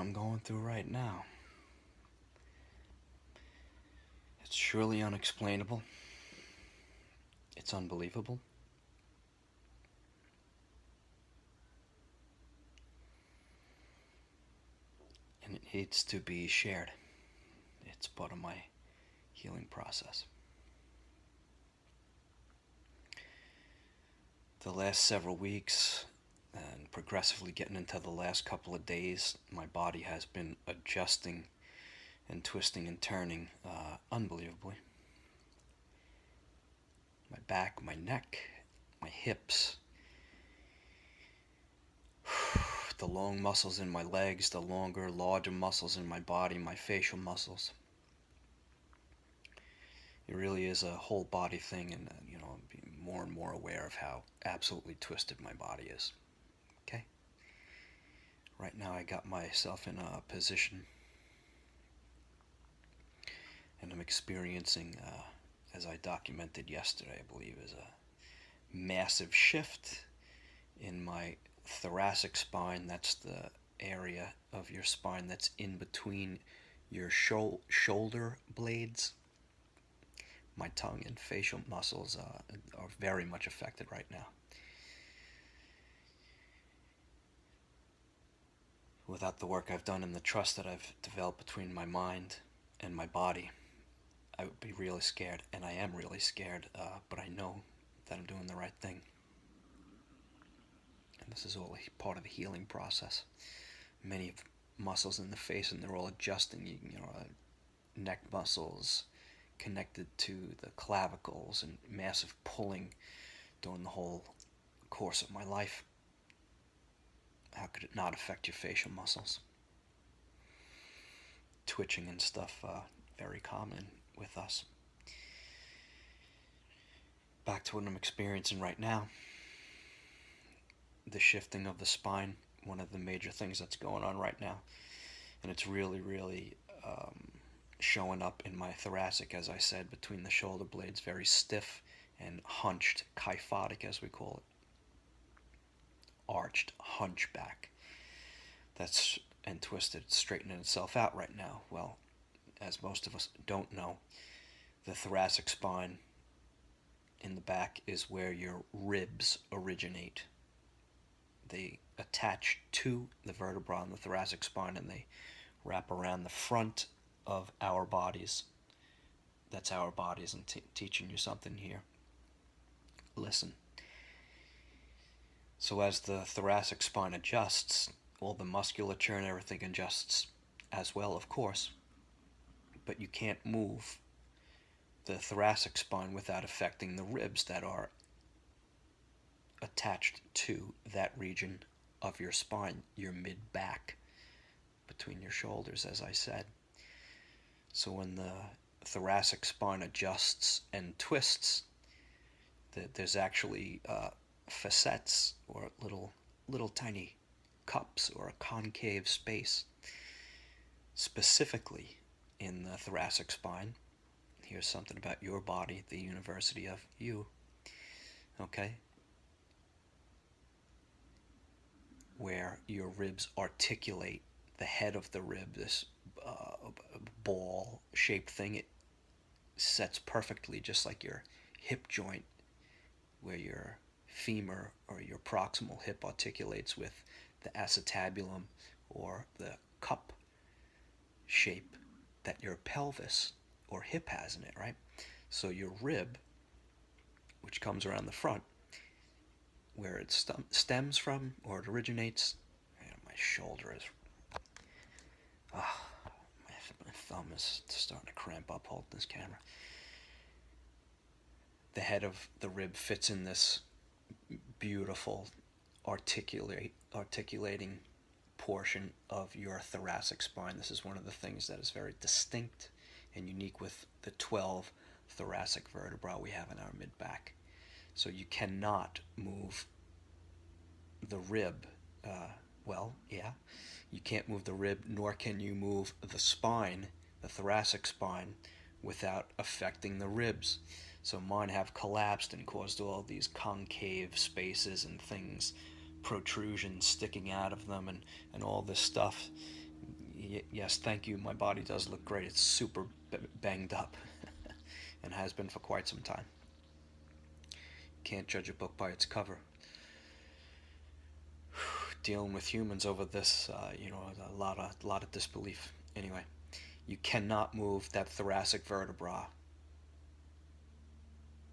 I'm going through right now. It's surely unexplainable. It's unbelievable. And it needs to be shared. It's part of my healing process. The last several weeks, and progressively getting into the last couple of days, my body has been adjusting and twisting and turning unbelievably. My back, my neck, my hips, the long muscles in my legs, the longer, larger muscles in my body, my facial muscles. It really is a whole body thing, and I'm being more and more aware of how absolutely twisted my body is. Okay? Right now, I got myself in a position, and I'm experiencing, as I documented yesterday, I believe, is a massive shift in my thoracic spine. That's the area of your spine that's in between your shoulder blades. My tongue and facial muscles are very much affected right now. Without the work I've done and the trust that I've developed between my mind and my body, I would be really scared, and I am really scared, but I know that I'm doing the right thing. And this is all part of the healing process. Many muscles in the face, and they're all adjusting. Neck muscles connected to the clavicles, and massive pulling during the whole course of my life. How could it not affect your facial muscles? Twitching and stuff, very common with us. Back to what I'm experiencing right now. The shifting of the spine, one of the major things that's going on right now. And it's really showing up in my thoracic, as I said, between the shoulder blades, very stiff and hunched, kyphotic as we call it. Arched hunchback. That's and twisted, straightening itself out right now. Well, as most of us don't know, the thoracic spine in the back is where your ribs originate. They attach to the vertebra on the thoracic spine, and they wrap around the front of our bodies. That's our bodies. I'm teaching you something here. Listen. So as the thoracic spine adjusts, all the musculature and everything adjusts as well, of course. But you can't move the thoracic spine without affecting the ribs that are attached to that region of your spine, your mid-back, between your shoulders, as I said. So when the thoracic spine adjusts and twists, there's actually facets, or little tiny cups, or a concave space specifically in the thoracic spine. Here's something about your body, the University of You. Okay? Where your ribs articulate the head of the rib, this ball-shaped thing. It sets perfectly, just like your hip joint, where your femur or your proximal hip articulates with the acetabulum, or the cup shape that your pelvis or hip has in it, right? So your rib, which comes around the front, where it stems from, or it originates. My shoulder is, my thumb is starting to cramp up holding this camera. The head of the rib fits in this beautiful articulating portion of your thoracic spine. This is one of the things that is very distinct and unique with the 12 thoracic vertebrae we have in our mid-back. So you cannot move the rib. You can't move the rib, nor can you move the spine, the thoracic spine, without affecting the ribs. So mine have collapsed and caused all these concave spaces and things, protrusions sticking out of them, and all this stuff. Yes, thank you. My body does look great. It's super banged up and has been for quite some time. Can't judge a book by its cover. Dealing with humans over this, a lot of disbelief. Anyway, you cannot move that thoracic vertebra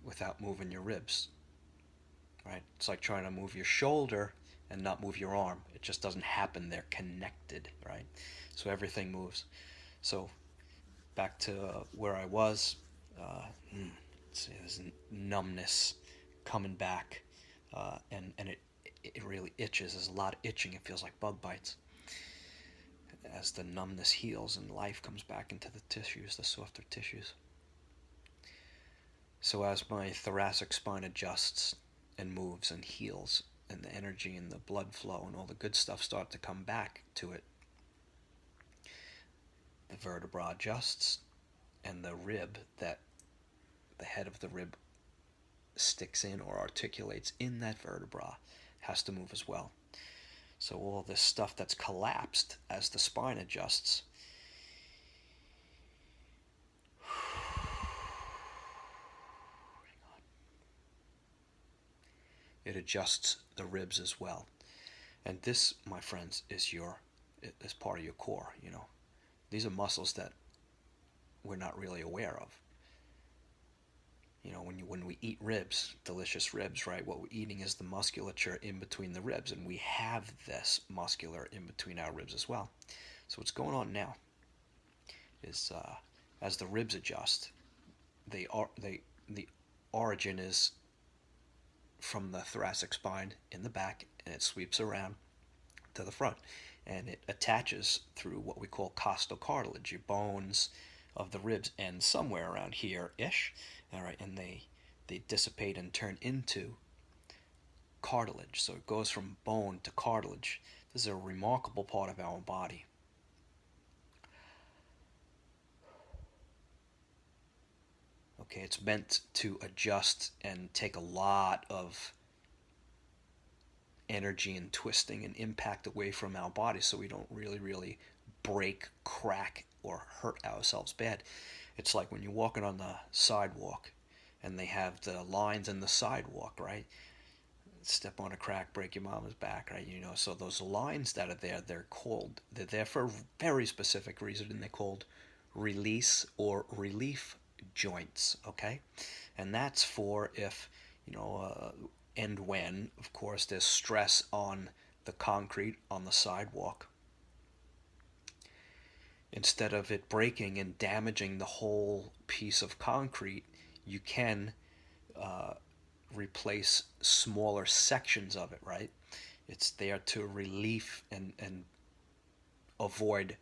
without moving your ribs, right? It's like trying to move your shoulder and not move your arm. It just doesn't happen. They're connected, right? So everything moves. So back to where I was. Uh, see, there's numbness coming back, and it really itches. There's a lot of itching. It feels like bug bites. As the numbness heals and life comes back into the tissues, the softer tissues. So as my thoracic spine adjusts and moves and heals, and the energy and the blood flow and all the good stuff start to come back to it, the vertebra adjusts, and the rib, that the head of the rib sticks in or articulates in that vertebra, has to move as well. So all this stuff that's collapsed as the spine adjusts, it adjusts the ribs as well. And this, my friends, is part of your core. These are muscles that we're not really aware of. When we eat ribs, delicious ribs, right? What we're eating is the musculature in between the ribs, and we have this muscular in between our ribs as well. So what's going on now is, as the ribs adjust, the origin is from the thoracic spine in the back, and it sweeps around to the front, and it attaches through what we call costocartilage, your bones of the ribs, and somewhere around here ish. All right, and they dissipate and turn into cartilage. So it goes from bone to cartilage. This is a remarkable part of our body. Okay, it's meant to adjust and take a lot of energy and twisting and impact away from our body, so we don't really break, crack, or hurt ourselves bad. It's like when you're walking on the sidewalk and they have the lines in the sidewalk, right? Step on a crack, break your mama's back, right? So those lines that are there, they're there for a very specific reason, and they're called release or relief joints, okay? And that's for if, and when, of course, there's stress on the concrete on the sidewalk. Instead of it breaking and damaging the whole piece of concrete, you can replace smaller sections of it, right? It's there to relieve and avoid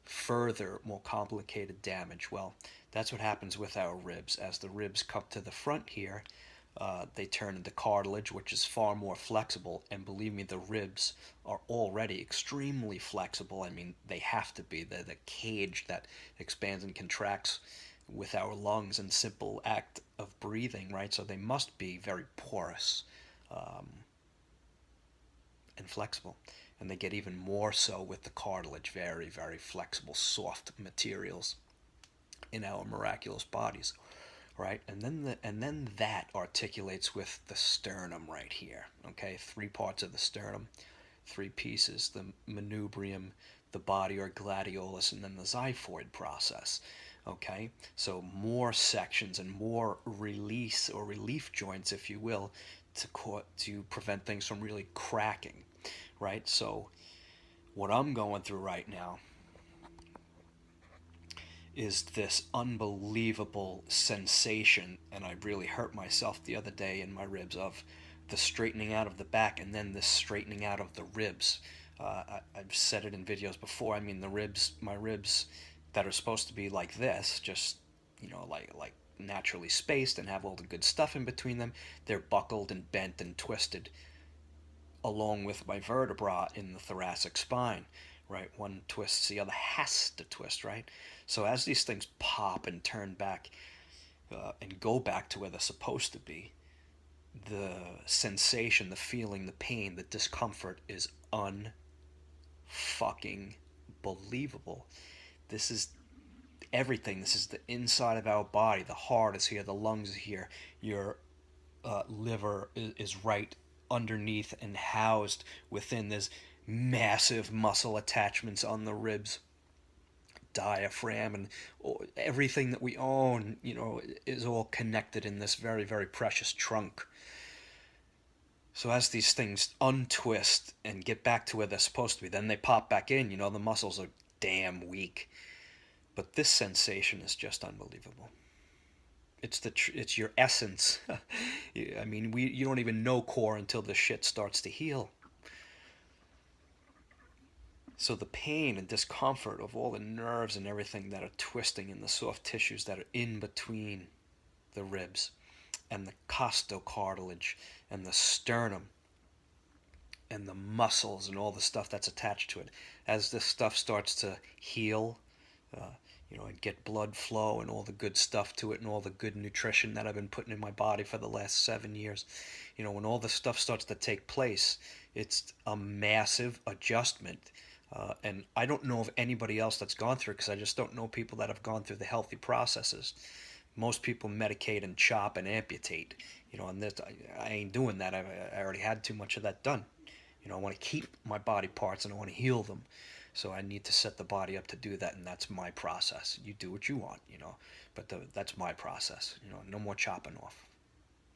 further, more complicated damage. Well, that's what happens with our ribs. As the ribs come to the front here, they turn into cartilage, which is far more flexible. And believe me, the ribs are already extremely flexible. I mean, they have to be. They're the cage that expands and contracts with our lungs in simple act of breathing, right? So they must be very porous and flexible. And they get even more so with the cartilage, very flexible, soft materials in our miraculous bodies, right? And then that articulates with the sternum right here. Okay, 3 parts of the sternum, 3 pieces: the manubrium, the body or gladiolus, and then the xiphoid process. Okay, so more sections and more release or relief joints, if you will, to prevent things from really cracking, right? So what I'm going through right now is this unbelievable sensation, and I really hurt myself the other day in my ribs, of the straightening out of the back, and then the straightening out of the ribs. I've said it in videos before. I mean, my ribs that are supposed to be like this, just like naturally spaced and have all the good stuff in between them, they're buckled and bent and twisted along with my vertebra in the thoracic spine, right? One twists, the other has to twist, right? So as these things pop and turn back and go back to where they're supposed to be, the sensation, the feeling, the pain, the discomfort is unfucking unbelievable. This is everything. This is the inside of our body. The heart is here, the lungs are here, your liver is right underneath and housed within. There's massive muscle attachments on the ribs, diaphragm, and everything that we own, is all connected in this very, very precious trunk. So as these things untwist and get back to where they're supposed to be, then they pop back in. The muscles are damn weak. But this sensation is just unbelievable. It's your essence. I mean, you don't even know core until the shit starts to heal. So the pain and discomfort of all the nerves and everything that are twisting in the soft tissues that are in between the ribs and the costocartilage and the sternum and the muscles and all the stuff that's attached to it. As this stuff starts to heal, uh, and get blood flow and all the good stuff to it and all the good nutrition that I've been putting in my body for the last 7 years, when all this stuff starts to take place, it's a massive adjustment. And I don't know of anybody else that's gone through it, because I just don't know people that have gone through the healthy processes. Most people medicate and chop and amputate, and this, I ain't doing that. I already had too much of that done. I want to keep my body parts and I want to heal them. So I need to set the body up to do that, and that's my process. You do what you want, but that's my process. No more chopping off.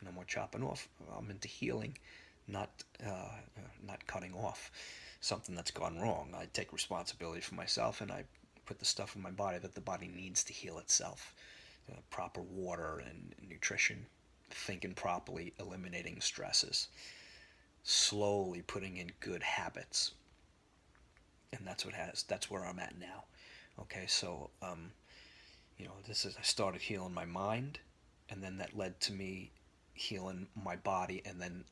No more chopping off. I'm into healing, not not cutting off something that's gone wrong. I take responsibility for myself, and I put the stuff in my body that the body needs to heal itself. Proper water and nutrition, thinking properly, eliminating stresses, slowly putting in good habits, and that's where I'm at now. Okay, so this is I started healing my mind, and then that led to me healing my body, and then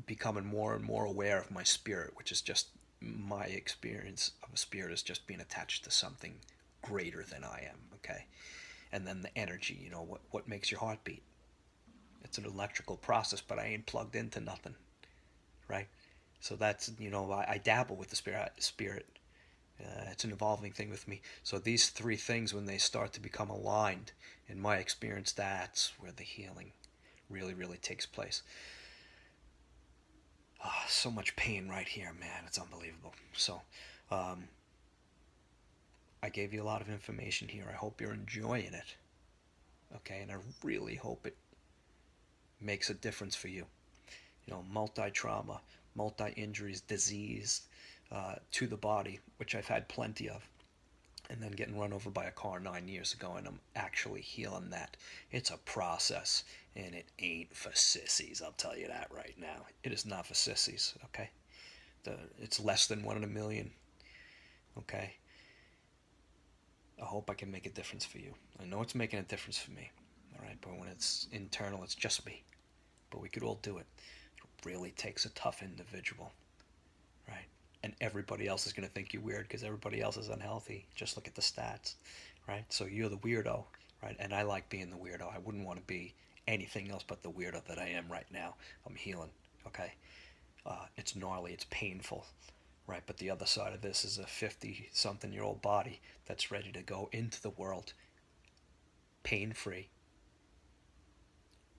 becoming more and more aware of my spirit, which is just my experience of a spirit is just being attached to something greater than I am. Okay, and then the energy, what makes your heart beat. It's an electrical process, but I ain't plugged into nothing, right? So that's, I dabble with the spirit. It's an evolving thing with me. So these three things, when they start to become aligned, in my experience, that's where the healing really, really takes place. So much pain right here, man. It's unbelievable. So, I gave you a lot of information here. I hope you're enjoying it. Okay, and I really hope it makes a difference for you. Multi-trauma, multi-injuries, disease to the body, which I've had plenty of, and then getting run over by a car 9 years ago, and I'm actually healing that. It's a process, and it ain't for sissies. I'll tell you that right now. It is not for sissies. Okay, it's less than 1 in a million. Okay, I hope I can make a difference for you. I know it's making a difference for me. All right, but when it's internal, it's just me. But we could all do it. It really takes a tough individual, right? And everybody else is going to think you're weird because everybody else is unhealthy. Just look at the stats, right? So you're the weirdo, right? And I like being the weirdo. I wouldn't want to be anything else but the weirdo that I am right now. I'm healing, okay? It's gnarly, it's painful, right? But the other side of this is a 50-something-year-old body that's ready to go into the world pain-free,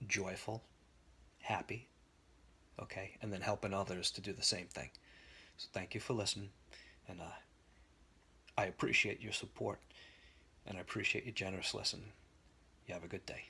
joyful, happy, okay? And then helping others to do the same thing. So thank you for listening, and I appreciate your support, and I appreciate your generous listen. You have a good day.